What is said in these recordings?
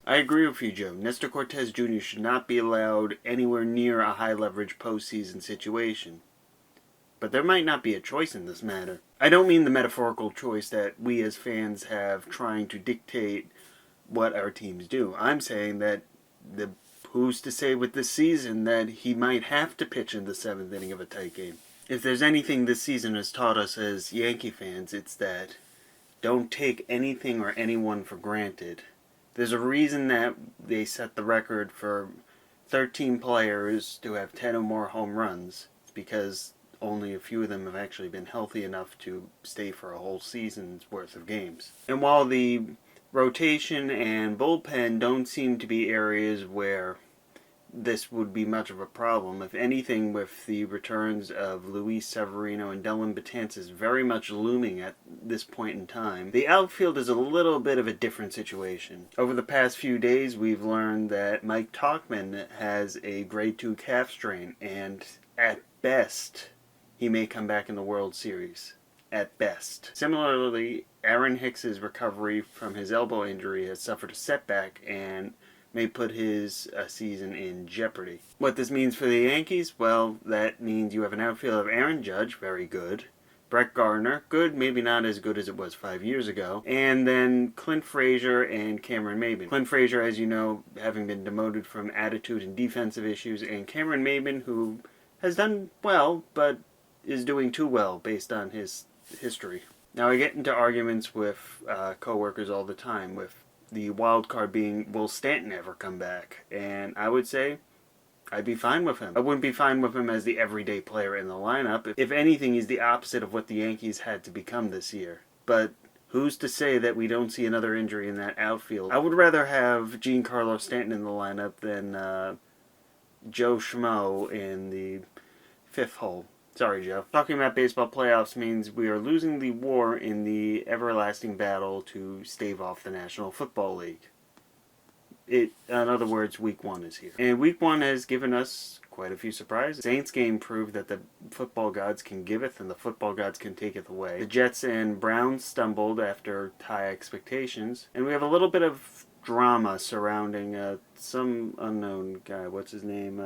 I agree with you, Joe. Nestor Cortez Jr. should not be allowed anywhere near a high-leverage postseason situation. But there might not be a choice in this matter. I don't mean the metaphorical choice that we as fans have trying to dictate what our teams do. I'm saying that who's to say with this season that he might have to pitch in the 7th inning of a tight game. If there's anything this season has taught us as Yankee fans, it's that don't take anything or anyone for granted. There's a reason that they set the record for 13 players to have 10 or more home runs. It's because only a few of them have actually been healthy enough to stay for a whole season's worth of games. And while the rotation and bullpen don't seem to be areas where this would be much of a problem, if anything, with the returns of Luis Severino and Dellin Betances very much looming at this point in time, the outfield is a little bit of a different situation. Over the past few days, we've learned that Mike Tauchman has a grade 2 calf strain, and at best, he may come back in the World Series. At best. Similarly, Aaron Hicks's recovery from his elbow injury has suffered a setback and may put his season in jeopardy. What this means for the Yankees? Well, that means you have an outfield of Aaron Judge, very good. Brett Gardner, good, maybe not as good as it was 5 years ago. And then Clint Frazier and Cameron Maybin. Clint Frazier, as you know, having been demoted from attitude and defensive issues, and Cameron Maybin, who has done well, but is doing too well based on his history. Now, I get into arguments with coworkers all the time, with the wild card being, will Stanton ever come back? And I would say I'd be fine with him. I wouldn't be fine with him as the everyday player in the lineup. If anything, he's the opposite of what the Yankees had to become this year. But who's to say that we don't see another injury in that outfield? I would rather have Giancarlo Stanton in the lineup than Joe Schmo in the 5th hole. Sorry, Joe. Talking about baseball playoffs means we are losing the war in the everlasting battle to stave off the National Football League. In other words, Week 1 is here. And Week 1 has given us quite a few surprises. Saints game proved that the football gods can giveth and the football gods can taketh away. The Jets and Browns stumbled after high expectations. And we have a little bit of drama surrounding some unknown guy. What's his name?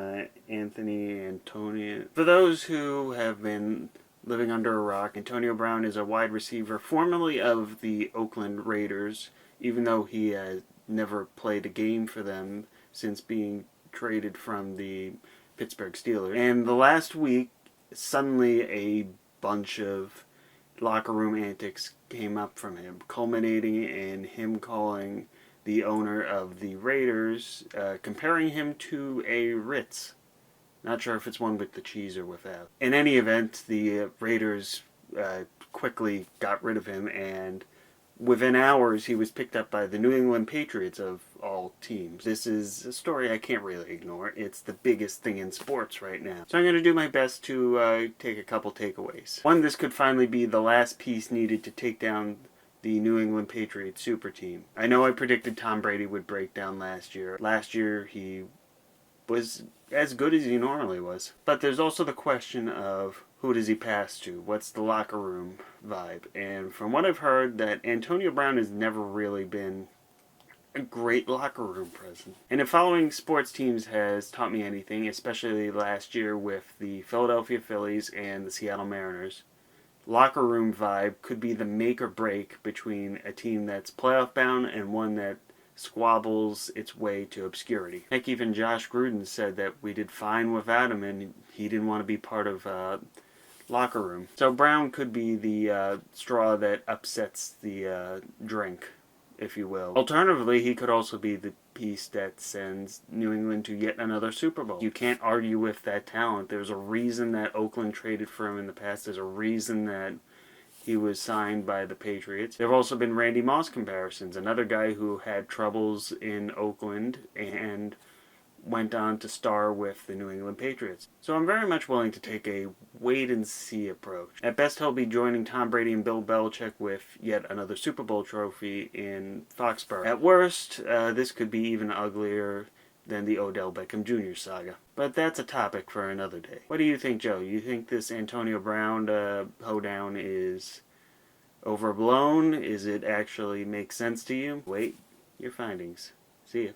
Anthony Antonio. For those who have been living under a rock, Antonio Brown is a wide receiver formerly of the Oakland Raiders, even though he has never played a game for them since being traded from the Pittsburgh Steelers. And the last week, suddenly a bunch of locker room antics came up from him, culminating in him calling the owner of the Raiders, comparing him to a Ritz. Not sure if it's one with the cheese or without. In any event, the Raiders quickly got rid of him, and within hours he was picked up by the New England Patriots of all teams. This is a story I can't really ignore. It's the biggest thing in sports right now. So I'm going to do my best to take a couple takeaways. One, this could finally be the last piece needed to take down the New England Patriots super team. I know I predicted Tom Brady would break down last year. Last year he was as good as he normally was. But there's also the question of who does he pass to? What's the locker room vibe? And from what I've heard, that Antonio Brown has never really been a great locker room presence. And if following sports teams has taught me anything, especially last year with the Philadelphia Phillies and the Seattle Mariners, locker room vibe could be the make or break between a team that's playoff bound and one that squabbles its way to obscurity. Heck, even Josh Gruden said that we did fine without him and he didn't want to be part of locker room. So Brown could be the straw that upsets the drink, if you will. Alternatively, he could also be the piece that sends New England to yet another Super Bowl. You can't argue with that talent. There's a reason that Oakland traded for him in the past. There's a reason that he was signed by the Patriots. There have also been Randy Moss comparisons, another guy who had troubles in Oakland and went on to star with the New England Patriots. So I'm very much willing to take a wait-and-see approach. At best, he'll be joining Tom Brady and Bill Belichick with yet another Super Bowl trophy in Foxborough. At worst, this could be even uglier than the Odell Beckham Jr. saga. But that's a topic for another day. What do you think, Joe? You think this Antonio Brown hoedown is overblown? Is it actually make sense to you? Wait your findings. See ya.